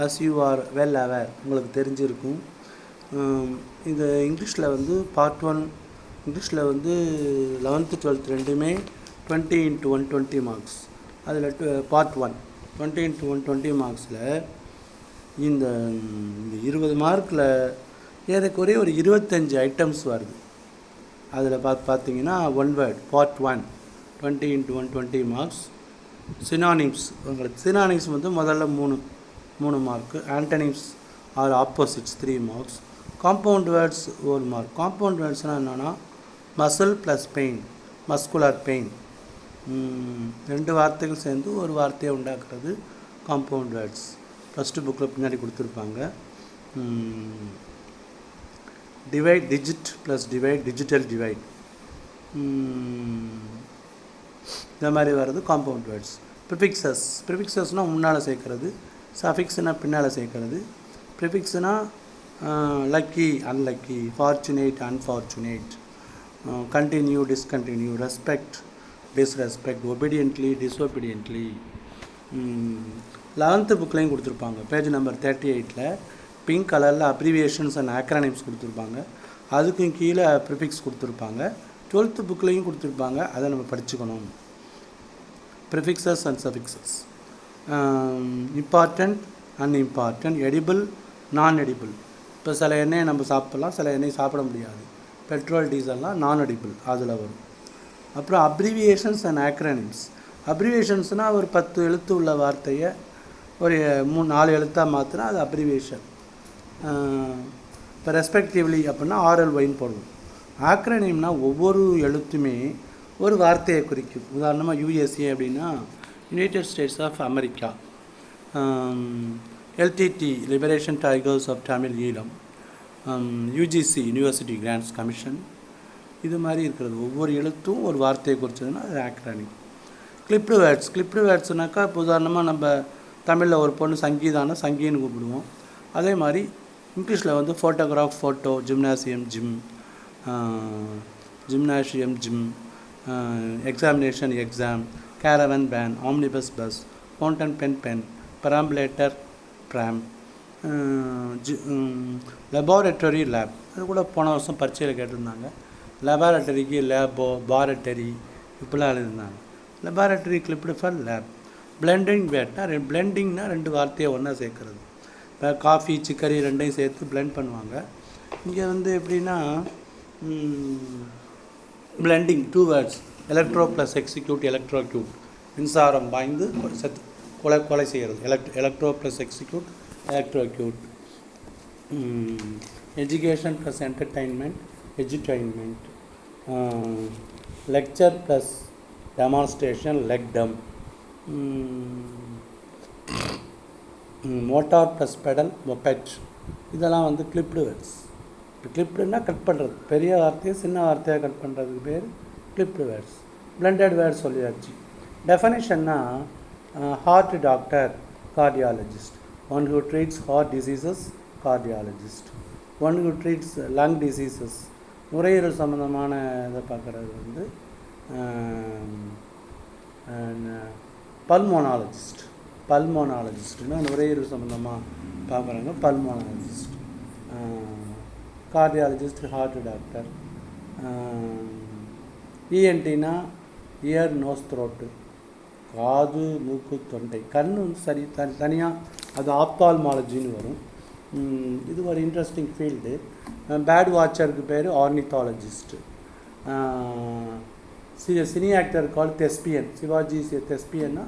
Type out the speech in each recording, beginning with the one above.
As you are well aware, உங்களுக்கு தெரிஞ்சிருக்கும். இது இங்கிலீஷில் வந்து பார்ட் 1, இங்கிலீஷில் வந்து 11th 12th ரெண்டுமே 20 × 120 மார்க்ஸ். அதில் பார்ட் 1 20 × 120 மார்க்ஸில் இந்த 20 மார்க்கில் ஏறக்குறைய ஒரு 25 ஐட்டம்ஸ் வருது. அதில் பார்த்தீங்கன்னா one word part 1 20 × 120 marks. Synonyms, உங்களுக்கு சினானிம்ஸ் வந்து முதல்ல 3 mark. Antonyms or opposites 3 marks. Compound words 1 mark. Compound வேர்ட்ஸ்னால் என்னென்னா muscle plus pain, muscular pain, 2 வார்த்தைகள் சேர்ந்து ஒரு வார்த்தையை உண்டாக்குறது காம்பவுண்ட் வேர்ட்ஸ். ஃபஸ்ட்டு புக்கில் பின்னாடி கொடுத்துருப்பாங்க. Divide, digit plus divide, digital divide, இந்த மாதிரி வர்றது காம்பவுண்ட் வேர்ட்ஸ். ப்ரிஃபிக்ஸஸ், ப்ரிஃபிக்ஸஸ்னால் முன்னால் சேர்க்கறது, சஃபிக்ஸ்னால் பின்னால் சேர்க்கறது. ப்ரிஃபிக்ஸ்னால் lucky, unlucky, fortunate, unfortunate, continue, discontinue, respect, disrespect, obediently, disobediently. 11th புக்லேயும் கொடுத்துருப்பாங்க. பேஜ் நம்பர் 38ல் பிங்க் கலரில் அப்ரிவியேஷன்ஸ் அண்ட் ஆக்ரானிம்ஸ் கொடுத்துருப்பாங்க. அதுக்கும் கீழே ப்ரிஃபிக்ஸ் கொடுத்துருப்பாங்க. 12th புக்லேயும் கொடுத்துருப்பாங்க. அதை நம்ம படிச்சுக்கணும். Prefixes and suffixes. Important, unimportant, edible, non edible. இப்போ சில எண்ணெயை நம்ம சாப்பிட்லாம், சில எண்ணெய் சாப்பிட முடியாது. பெட்ரோல், டீசல்லாம் நான் எடிபிள், அதில் வரும். அப்புறம் அப்ரிவியேஷன்ஸ் அண்ட் ஆக்ரானிம்ஸ். அப்ரிவியேஷன்ஸ்னால் ஒரு 10 எழுத்து உள்ள வார்த்தையை ஒரு 3-4 எழுத்தாக மாற்றினா அது அப்ரிவியேஷன். இப்போ ரெஸ்பெக்டிவ்லி அப்படின்னா RLYன்னு போடுவோம். ஆக்ரனிம்னா ஒவ்வொரு எழுத்துமே ஒரு வார்த்தையை குறிக்கும். உதாரணமாக USA அப்படின்னா United States of America. LTT Liberation Tigers of Tamil Eelam. UGC University Grants Commission. இது மாதிரி இருக்கிறது. ஒவ்வொரு எழுத்தும் ஒரு வார்த்தையை குறிச்சதுன்னா அது ஆக்ரானிம். கிளிப்டு வேர்ட்ஸ், கிளிப்டு வேர்ட்ஸ்னாக்கா இப்போ உதாரணமாக நம்ம தமிழில் ஒரு பொண்ணு சங்கீதானா சங்கீன்னு கூப்பிடுவோம். அதே மாதிரி இங்கிலீஷில் வந்து photograph, photo, gymnasium, gym, gymnasium, gym, examination, exam, caravan, van, omnibus, bus, fountain pen, pen, perambulator, pram, laboratory, lab. அது கூட போன வருஷம் பரீட்சையில் கேட்டிருந்தாங்க. லெபார்டரிக்கு லேபோ, பாரட்டரி இப்படிலாம் எழுதியிருந்தாங்க. Laboratory clipped for lab. Blending வேர்ட்னா பிளெண்டிங்னா 2 வார்த்தையை ஒன்றா சேர்க்குறது. இப்போ காஃபி, சிக்கரி ரெண்டையும் சேர்த்து பிளெண்ட் பண்ணுவாங்க. இங்கே வந்து எப்படின்னா blending 2 words. Electro plus execute, electrocute, மின்சாரம் பாய்ந்து கொலை செய்கிறது. Electro plus execute, electrocute. Education plus entertainment, edutainment. Lecture plus demonstration, lecdem. Motor plus pedal, moped. இதெல்லாம் வந்து கிளிப்டு வேர்ட்ஸ். இப்போ கிளிப்டுன்னா கட் பண்ணுறது, பெரிய வார்த்தையை சின்ன வார்த்தையாக கட் பண்ணுறதுக்கு பேர் கிளிப்டு வேர்ட்ஸ். பிளண்டட் வேர்ட்ஸ் சொல்லியாச்சு. டெஃபனிஷன்னா heart doctor, cardiologist. One who treats heart diseases, cardiologist. One who treats lung diseases, நுரையீரல் சம்மந்தமான இதை பார்க்குறது வந்து பல்மோனாலஜிஸ்ட். பல்மோனாலஜிஸ்ட்னா நுரையீரல் சம்மந்தமாக பார்க்குறாங்க, பல்மோனாலஜிஸ்ட். Cardiologist, heart doctor. ENTனா இயர், நோஸ், த்ரோட்டு, காது, மூக்கு, தொண்டை. கண் வந்து சரி தனியாக அது ஆப்தால்மாலஜின்னு வரும். இது ஒரு இன்ட்ரெஸ்டிங் ஃபீல்டு. பேர்ட் வாட்சருக்கு பேர் ஆர்னித்தாலஜிஸ்ட்டு. சினி ஆக்டர் கால் தெஸ்பியன். சிவாஜி தெஸ்பியன்னா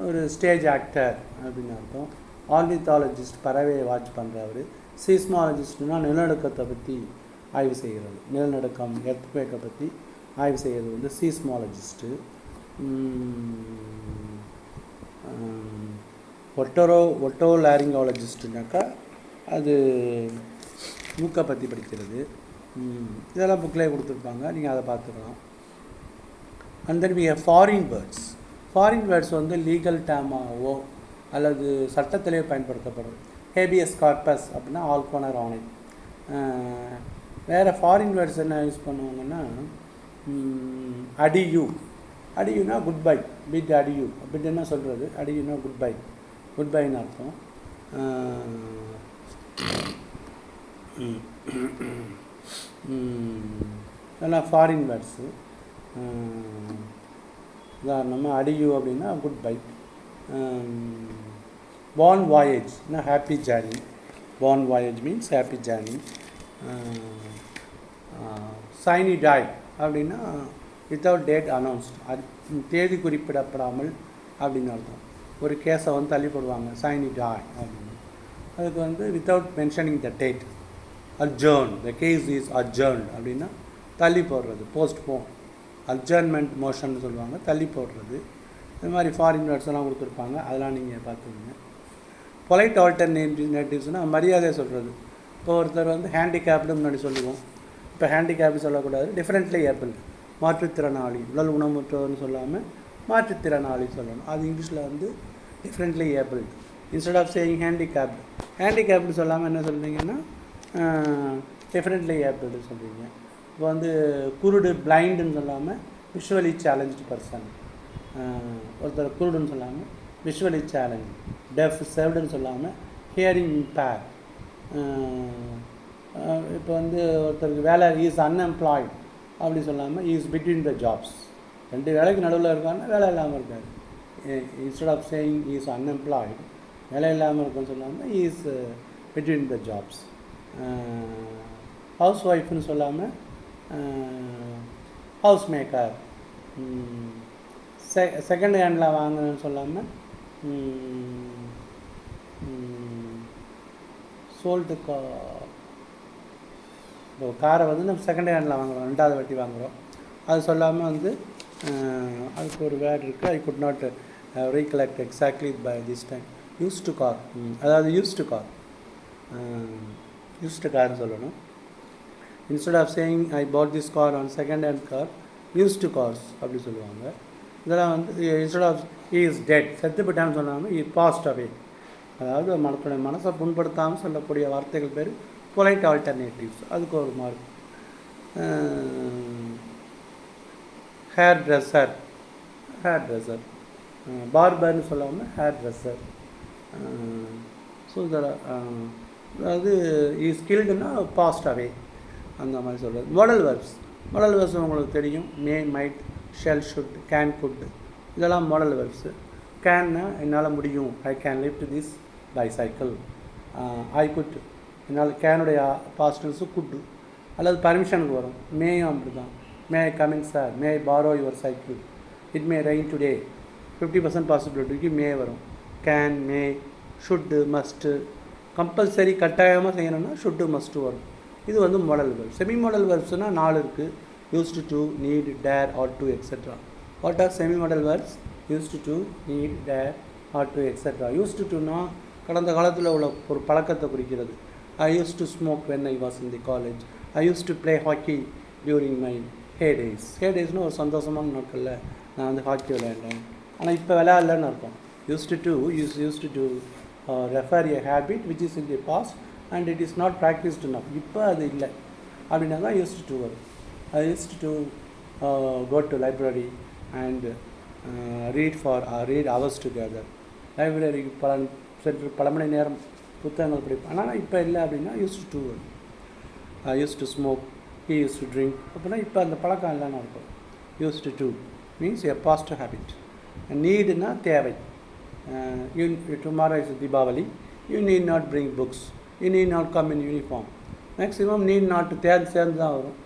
ஒரு ஸ்டேஜ் ஆக்டர் அப்படின்னு அர்த்தம். ஆர்னித்தாலஜிஸ்ட் பறவையை வாட்ச் பண்ணுறவர். சீஸ்மாலஜிஸ்ட்னா நிலநடுக்கத்தை பற்றி ஆய்வு செய்கிறது. நிலநடுக்கம், எர்த்குவேக்கை பற்றி ஆய்வு செய்கிறது வந்து சீஸ்மாலஜிஸ்ட்டு. ஒட்டோலாரிங்காலஜிஸ்ட்டுனாக்கா அது மூக்கை பற்றி படிக்கிறது. இதெல்லாம் புக்கிலே கொடுத்துருப்பாங்க, நீங்கள் அதை பார்த்துக்கலாம். And then we have foreign words. Foreign words வந்து லீகல் டேர்மாகவோ அல்லது சட்டத்திலே பயன்படுத்தப்படும். ஹேபியஸ் கார்பஸ் அப்படின்னா ஆல்கோனர் ஆணை. வேறு ஃபாரின் வேர்ட்ஸ் என்ன யூஸ் பண்ணுவாங்கன்னா அடியூ. அடியூனா goodbye, bid adieu. Bid என்ன சொல்கிறது, அடியூனா குட் பை, குட் பைன்னு அர்த்தம். இதெல்லாம் ஃபாரின் வேர்ட்ஸு. உதாரணமாக அடியூ அப்படின்னா குட் பை. பான் வாயேஜ்னா happy journey. Bon voyage means happy journey. Sine die அப்படின்னா வித்தவுட் டேட் அனௌன்ஸ்ட், அது தேதி குறிப்பிடப்படாமல் அப்படின்னு அர்த்தம். ஒரு கேஸை வந்து தள்ளி போடுவாங்க சைனி டாய் அப்படின்னு. அதுக்கு வந்து without mentioning the date. Adjourn, the case is adjourned அப்படின்னா தள்ளி போடுறது, போஸ்ட்போன். அட்ஜர்ன்மெண்ட் மோஷன் சொல்லுவாங்க, தள்ளி போடுறது. இது மாதிரி ஃபாரின் வேர்ட்ஸ் எல்லாம் கொடுத்துருப்பாங்க, அதெல்லாம் நீங்கள் பார்த்துக்கோங்க. பொலைட் ஆல்டர்னேட்டிவ்ஸ்னால் மரியாதையை சொல்கிறது. இப்போ ஒருத்தர் வந்து ஹேண்டிகேப்டு முன்னாடி சொல்லுவோம், இப்போ ஹேண்டிகேப்டு சொல்லக்கூடாது, டிஃப்ரெண்ட்லி ஏபிள், மாற்றுத்திறனாளி. உடல் ஊனமுற்றோர்னு சொல்லாமல் மாற்றுத்திறனாளி சொல்லணும். அது இங்கிலீஷில் வந்து differently able. Instead of saying handicapped, handicapped சொல்லாமல் என்ன சொல்கிறீங்கன்னா டிஃப்ரெண்ட்லி ஏபிள்டு சொல்கிறீங்க. இப்போ வந்து குருடு, பிளைண்டுன்னு சொல்லாமல் விஷுவலி சேலஞ்சு பர்சன். ஒருத்தர் குருடுன்னு சொல்லாமல் விஷுவலி சேலஞ்ச். டெஃப், செவ்டுன்னு சொல்லாமல் ஹியரிங் இம்பேர். இப்போ வந்து ஒருத்தருக்கு வேலை இஸ் அன்எம்ப்ளாய்டு அப்படி சொல்லாமல் இஸ் பிட்வீன் த ஜாப்ஸ். 2 வேலைக்கு நடுவில் இருக்காங்கன்னா வேலை இல்லாமல் இருக்காரு. Instead of saying is unemployed, வேலை இல்லாமல் இருக்குன்னு சொல்லாமல் is between the jobs. House ஒய்ஃப்னு சொல்லாமல் ஹவுஸ் மேக்கர். செகண்ட் ஹேண்டில் வாங்கணும்னு சொல்லாமல் சோல்டு இப்போ காரை வந்து நம்ம செகண்ட் ஹேண்டில் வாங்குகிறோம், 2வது வாட்டி வாங்குகிறோம், அது சொல்லாமல் வந்து அதுக்கு ஒரு வேர்டு இருக்குது. I could not recollect exactly by this time. Used car, அதாவது யூஸ்டு கார், யூஸ்டு கார்னு சொல்லணும். Instead of saying I bought this car on second hand car, used cars அப்படி சொல்லுவாங்க. இதெல்லாம் வந்து இன்ஸ்டெட் ஆஃப் இஸ் டெட், செத்து போட்டான்னு சொல்லாமல் இ பாஸ்ட் அவே. அதாவது மனசை புண்படுத்தாமல் சொல்லக்கூடிய வார்த்தைகள் பேர் பொலைட் ஆல்டர்னேட்டிவ்ஸ். அதுக்கு ஒரு mark. Hair dresser, hair dresser. பார்பர்னு சொல்லாமல் ஹேர் ட்ரெஸ்ஸர். ஸோ அதாவது இஸ் ஸ்கில்டுன்னா பாஸ்ட் அவே அந்த மாதிரி சொல்கிறது. மாடல் வேர்ப்ஸ், மாடல் வேர்ப்ஸ் உங்களுக்கு தெரியும். May, might, shall, should, can, could, இதெல்லாம் மாடல் வேர்ப்ஸு. கேன்னா என்னால் முடியும், I can lift this bicycle. I could, என்னால் கேனுடைய பாஸ்ட் டென்ஸு குட். அல்லது பர்மிஷனுக்கு வரும், மேயும் அப்படி தான். May I coming sir, may I borrow your cycle, it may rain today, 50% பாசிபிலிட்டிக்கு மே வரும். Can, may, should, must. Compulsory கட்டாயமாக செய்யணும்னா ஷுட்டு, மஸ்ட்டு வரும். இது வந்து மாடல் வேர்ப். செமி மாடல் வேர்ப்ஸ்னால் 4 இருக்குது. Used to, need, dare, ought to, etcetera. What are semi modal verbs? Used to, need, dare, ought to, etcetera. Used டுனா கடந்த காலத்தில் உள்ள ஒரு பழக்கத்தை குறிக்கிறது. I use to smoke when I was in the college. I use to play hockey during my heydays. ஹேடேஸ்னால் ஒரு சந்தோஷமான நாட்களில் நான் வந்து ஹாக்கி விளையாண்டேன். ஆனால் இப்போ விளையாடலன்னு அர்த்தம். Used to used to refer a habit which is in the past and it is not practised now. இப்போ அது இல்லை அப்படின்னா தான் யூஸ்டு டு வரும். I used to go to library and read hours together. லைப்ரரிக்கு பல மணி நேரம் புத்தகங்கள் படிப்பேன். ஆனால் இப்போ இல்லை அப்படின்னா யூஸ்டு டு வரும். I use to smoke, he use to drink அப்படின்னா இப்போ அந்த பழக்கம் இல்லைன்னு இருக்கும். Used to means a past habit. நீடுனா தேவை. Tomorrow is Deepavali, you need not bring books, you need not come in uniform. Maximum need not சேர்ந்து தான் வரும்.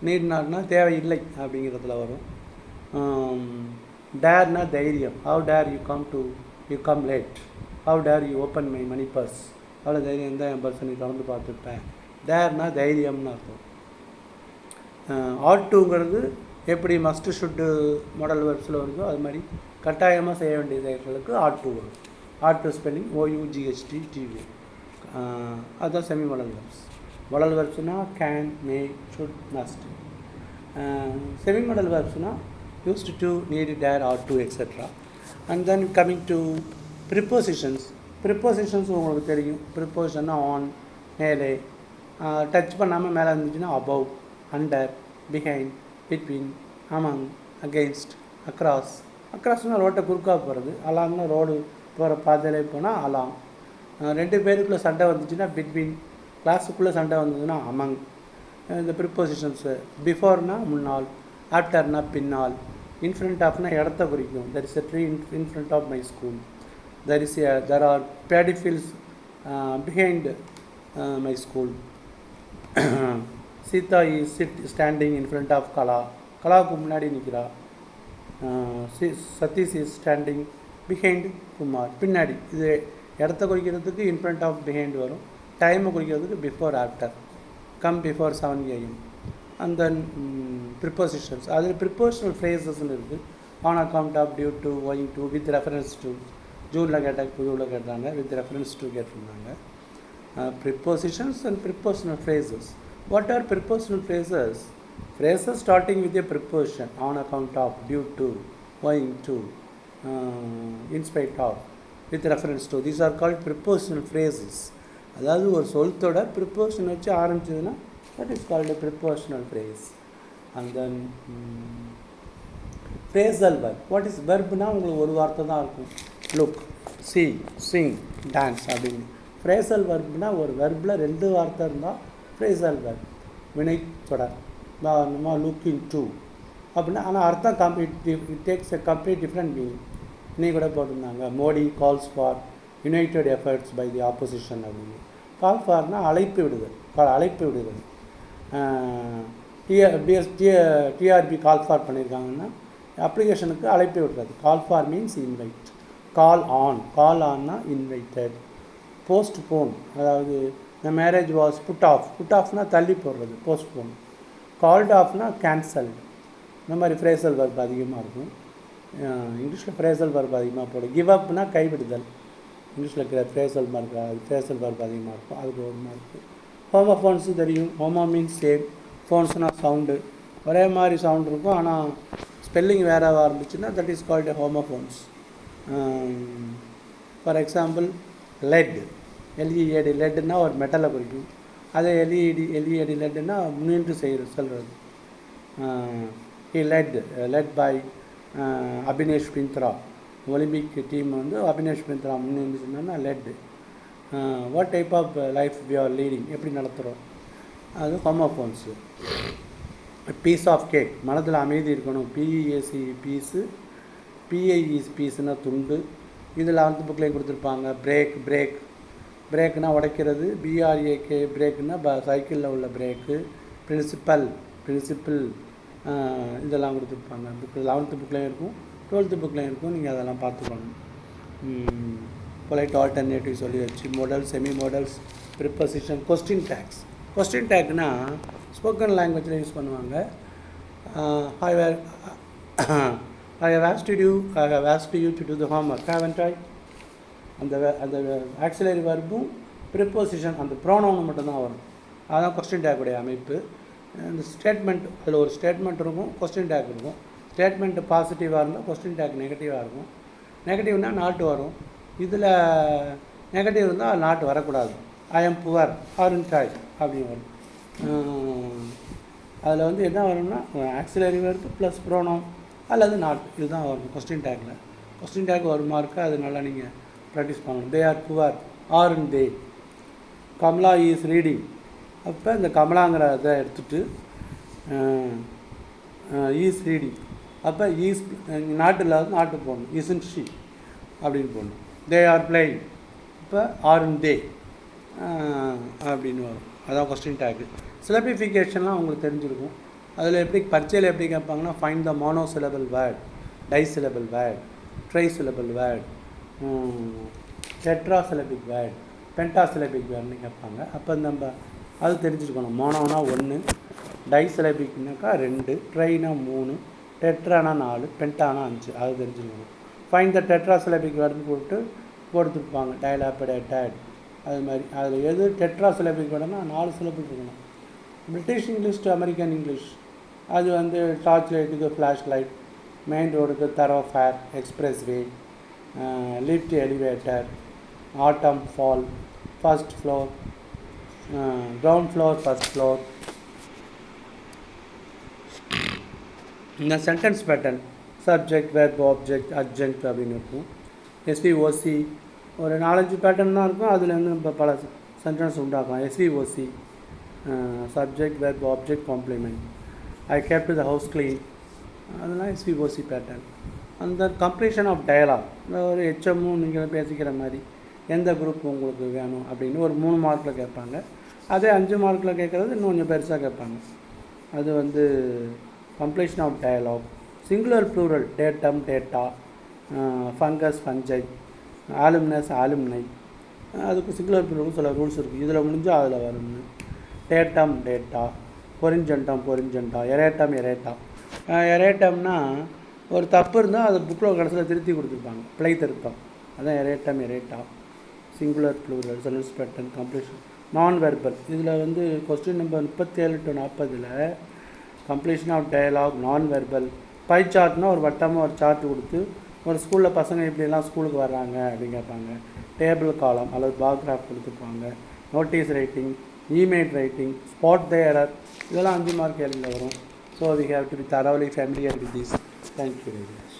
நீட் நாட்னா தேவையில்லை அப்படிங்கிறதுல வரும். டேர்னா தைரியம். How dare you come late, how dare you open my money purse. அவ்வளோ தைரியம் தான் என் பர்ஸ் நீ திறந்து பார்த்துருப்பேன். டேர்னா தைரியம்னு அர்த்தம். ஆட் டுங்கிறது எப்படி மஸ்ட்டு ஷுட்டு மாடல் வேர்ப்ஸில் வருதோ அது மாதிரி கட்டாயமாக செய்ய வேண்டிய செயல்களுக்கு ஆட் டு வரும். ஆட் டு ஸ்பெல்லிங் OUGHT டிவி. அதுதான் செமி மாடல் வேர்ப்ஸ். மாடல் வேர்ப்ஸ்னால் can, may, should, must. Semi modal வேர்ப்ஸ்னால் used to, need, dare, ought to, etcetera. And then coming to prepositions. Prepositions உங்களுக்கு தெரியும். ப்ரிப்போசிஷன்னா ஆன், மேலே, டச் பண்ணாமல் மேலே இருந்துச்சுன்னா above, under, behind, between, among, against, across. அக்ராஸ்னால் ரோட்டை குறுக்காக போகிறது. அலாங்னா ரோடு போகிற பாதையிலே போனால் அலாங். ரெண்டு பேருக்குள்ளே சண்டை வந்துச்சுன்னா பிட்வீன், கிளாஸுக்குள்ளே சண்டை வந்ததுன்னா அமங். இந்த ப்ரிப்போசிஷன்ஸு பிஃபோர்னா முன்னால், ஆஃப்டர்னா பின்னால், இன் ஃப்ரண்ட் ஆஃப்னா இடத்த குறிக்கும். There is a tree in front of my school. There are paddy fields behind my school. Seetha is standing in front of Kala. கலாவுக்கு முன்னாடி நிற்கிறா. Satish is standing behind Kumar. பின்னாடி. இது இடத்த குறிக்கிறதுக்கு இன் ஃப்ரண்ட் ஆஃப் பிஹைண்ட் வரும். டைமை குறிக்கிறதுக்கு before after. Come before 7 AM. And then prepositions. அதில் ப்ரிப்போஷனல் ஃப்ரேசஸ்ன்னு இருக்குது. On account of, due to, owing to, with reference to. ஜூனில் கேட்டால் ஜூனில் கேட்டாங்க, வித் ரெஃபரன்ஸ் டு கேட்டிருந்தாங்க. Prepositions and prepositional phrases. What are prepositional phrases? Phrases starting with a preposition, on account of, due to, owing to, in spite of, with reference to. These are called prepositional phrases. அதாவது ஒரு சொல்தொடர் preposition வச்சு ஆரம்பிச்சதுன்னா that is called a prepositional phrase. And then phrasal verb. What is verbனா உங்களுக்கு ஒரு வார்த்தை தான் இருக்கும். look, see, sing, dance அப்படின்னு. Phrasal வர்ப்னா ஒரு வெர்பில் 2 வார்த்தை இருந்தால் ஃப்ரேசல் வெர்ப். வினை தொடர், லுக்கிங் டு அப்படின்னா. ஆனால் அர்த்தம் it takes a complete different meaning. இன்னைக்கு கூட போட்டிருந்தாங்க, Modi calls for united efforts by the opposition அப்படின்னு. கால் ஃபார்னா அழைப்பு விடுதல், அழைப்பு விடுதல். டிஆர்பி கால் ஃபார் பண்ணியிருக்காங்கன்னா அப்ளிகேஷனுக்கு அழைப்பு விடுறது. Call for means invite. Call ஆன்னா இன்வைட்டட். போஸ்ட்போன், அதாவது the marriage was put off. Put ஆஃப்னா தள்ளி போடுறது, போஸ்ட்போன். Called ஆஃப்னா cancelled. இந்த மாதிரி ஃப்ரேசல் வர்ப் அதிகமாக இருக்கும். இங்கிலீஷில் ஃப்ரேசல் வர்ப் அதிகமாக போடும். கிவ் அப்னா கைவிடுதல். இங்கிலீஷில் இருக்கிற ஃப்ரேசல் மார்க், அது ஃப்ரேசல் வர்ப் அதிகமாக இருக்கும். அதுக்கு ஒரு மார்க்கு. ஹோமோஃபோன்ஸு தெரியும். ஹோமோ மீன்ஸ் சேம், ஃபோன்ஸ்னால் சவுண்டு. ஒரே மாதிரி சவுண்ட் இருக்கும், ஆனால் ஸ்பெல்லிங் வேறாவாக இருந்துச்சுன்னா that is called homophones. For example lead, L E A D, லெட்னா ஒரு மெட்டலை குறிக்கும். அதே எல்இஏடி லெட்னா முன்னின்று சொல்கிறது. Led by Abhinesh Bindra. Olympic team வந்து அபினேஷ் பிந்த்ரா முன்னின்று சொன்னா led. What type of life we are leading, எப்படி நடத்துகிறோம், அது ஹோமோஃபோன்ஸு. பீஸ் ஆஃப் கேக், மனதில் அமைதி இருக்கணும். பிஇஏசி பீஸு, பிஐஇஸ் பீஸுன்னா துண்டு. இதில் 11th புக்லேயும் கொடுத்துருப்பாங்க. பிரேக்னா உடைக்கிறது. பிஆர்ஏகே பிரேக்குன்னா சைக்கிளில் உள்ள பிரேக்கு. பிரின்சிபிள் இதெல்லாம் கொடுத்துருப்பாங்க. புக்கு 11th புக்லேயும் இருக்கும், 12th புக்லேயும் இருக்கும். நீங்கள் அதெல்லாம் பார்த்துக்கணும். பொலைட் ஆல்டர்னேட்டிவ் சொல்லியாச்சு. Modal, semi modals, preposition. Question tags. Question டேக்னா ஸ்போக்கன் லாங்குவேஜில் யூஸ் பண்ணுவாங்க. I have asked you to do the homework, haven't I? அந்த ஆக்சிலரி வர்பும் ப்ரிப்போசிஷன், அந்த ப்ரோனவுன் மட்டும்தான் வரும். அதுதான் கொஸ்டின் டேக்குடைய அமைப்பு. இந்த ஸ்டேட்மெண்ட், அதில் ஒரு ஸ்டேட்மெண்ட் இருக்கும், கொஸ்டின் டேக் இருக்கும். ஸ்டேட்மெண்ட்டு பாசிட்டிவாக இருந்தால் கொஸ்டின் டேக் நெகட்டிவாக இருக்கும். நெகட்டிவ்னால் நாட்டு வரும். இதில் நெகட்டிவ் இருந்தால் நாட்டு வரக்கூடாது. ஐ எம் புவர், ஆரண்ட் ஐ அப்படின்னு வரும். அதில் வந்து என்ன வரும்னா ஆக்சிலரி வர்பு ப்ளஸ் ப்ரோனவுன் அல்லது நாட், இதுதான் வரும் கொஸ்டின் டேக்கில். கொஸ்டின் டேக் ஒரு மார்க்கு, அது நல்லா நீங்கள் ப்ராக்டிஸ் பண்ணணும். They are poor, ஆர்ன் they. Kamala is reading. அப்போ இந்த கமலாங்கிற இதை எடுத்துகிட்டு ஈஸ் ரீடிங். அப்போ ஈஸ் நாட்டில் நாட்டு போடணும். இஸ்ன்ட் ஷி அப்படின்னு போடணும். They are playing. இப்போ ஆர்ன் தே அப்படின்னு வரும். அதான் கொஸ்டின் டேக்கு. சிலபிஃபிகேஷன்லாம் உங்களுக்கு தெரிஞ்சிருக்கும். அதில் எப்படி பரீட்சையில் எப்படி கேட்பாங்கன்னா, find the monosyllable word, disyllable word, trisyllable word, tetrasyllabic word, pentasyllabic வேர்ட்னு கேட்பாங்க. அப்போ நம்ம அது தெரிஞ்சுருக்கணும். மோனோனா 1, டைசிலபிக்னாக்கா 2, ட்ரைனா 3, டெட்ரானா 4, பென்டானா 5. அது தெரிஞ்சுக்கணும். ஃபைண்ட் த டெட்ராசிலபிக் வேர்டுன்னு கொடுத்துருப்பாங்க. டைலாபடேட்டட் அது மாதிரி. அதில் எது டெட்ராசிலபிக் வேர்டுனா 4 சிலபிள் இருக்கணும். British English to American English, அது வந்து டார்ச் லைட்டுக்கு ஃப்ளாஷ் லைட், மெயின் ரோடுக்கு thoroughfare, expressway, lift, elevator, autumn, fall, first floor, ground floor, first floor. இந்த sentence pattern subject, verb, object, adjunct அப்படின்னு இருக்கும். எஸ்பிஓசி, ஒரு 4-5 பேட்டர்ன் தான் இருக்கும். அதுலேருந்து நம்ம பல சென்டென்ஸ் உண்டாக்கலாம். S V O C, subject verb object complement, I kept the house clean, அதெல்லாம் எஸ்விஓசி பேட்டர்ன். அந்த கம்ப்ளீஷன் ஆஃப் டயலாக், ஒரு ஹெச்எம்மும் நீங்கள் பேசிக்கிற மாதிரி எந்த குரூப் உங்களுக்கு வேணும் அப்படின்னு ஒரு 3 மார்க்கில் கேட்பாங்க. அதே 5 மார்க்கில் கேட்குறது இன்னும் கொஞ்சம் பெருசாக கேட்பாங்க. அது வந்து completion of dialogue. Singular plural, datum data, fungus fungi, alumnus alumni, அதுக்கு சிங்குலர் ப்ளூரலுக்கு சில ரூல்ஸ் இருக்குது. இதில் முடிஞ்சால் அதில் வரும்னு. Datum data, பொரிஞ்சண்டம் பொரிஞ்சண்டா, எரேட்டம் எரேட்டா. எரேட்டம்னா ஒரு தப்பு இருந்தால் அது புக்கில் கடைசியில் திருத்தி கொடுத்துருப்பாங்க, பிழை திருத்தம், அதான் erratum errata. Singular plural, sentence pattern, completion. Non verbal, இதில் வந்து question number 37 to 40 completion of dialogue, non verbal. Pie சார்ட்னால் ஒரு வட்டமாக ஒரு சார்ட் கொடுத்து ஒரு ஸ்கூலில் பசங்க இப்படிலாம் ஸ்கூலுக்கு வர்றாங்க அப்படின்னு கேட்பாங்க. டேபிள் காலம் அல்லது பார் கிராஃப் கொடுத்துருப்பாங்க. Notice writing, email writing, spot the error, இதெல்லாம் 5 மார்க் கேள்வியில் வரும். So we have to be thoroughly familiar with this. Thank you very much.